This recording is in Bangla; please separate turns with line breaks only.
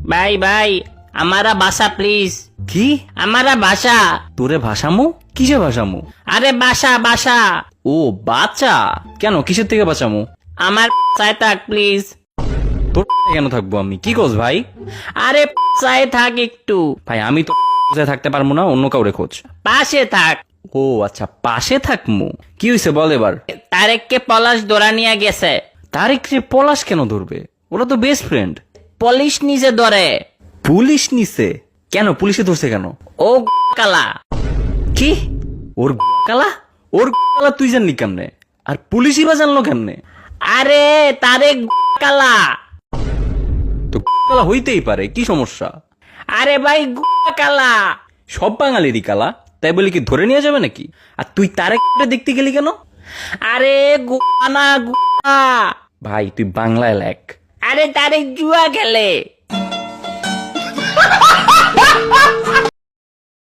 ভাই ভাই আমারা বাসা প্লিজ।
কি?
আমারা বাসা।
তোরে ভাষামু? কিসে ভাষামু?
আরে বাসা বাসা।
ও বাচ্চা, কেন কিসের থেকে বাঁচামু?
আমার চাই থাক প্লিজ।
তোর কেন থাকবো আমি? কি কোস ভাই?
আরে চাই থাক একটু।
ভাই আমি তো থাকতে পারবো না, অন্য কাউরে খোঁজ।
পাশে থাক।
ও আচ্ছা, পাশে থাকমু। কি হয়েছে বল এবার।
তারেককে পলাশ ধরা নিয়ে গেছে।
তারিক রে পলাশ কেন ধরবে? ওরা তো বেস্ট ফ্রেন্ড।
পুলিশ নিজে ধরে।
পুলিশ নিছে? কেন পুলিশে ধরছে কেন?
ও কালা।
কি? ওর কালা? ওর কালা তুই জানলি কেমনে? আর পুলিশই বা জানলো কেমনে?
আরে তারেক কালা।
তো কালা হইতেই পারে, কি সমস্যা?
আরে ভাই কালা।
সব বাঙালিরই কালা, তাই বলি কি ধরে নিয়ে যাবে নাকি? আর তুই তারেক দেখতে গেলি কেন?
আরে গুনা গুনা।
ভাই তুই বাংলায় লেখ।
আরে তারেক জুয়া খেলে।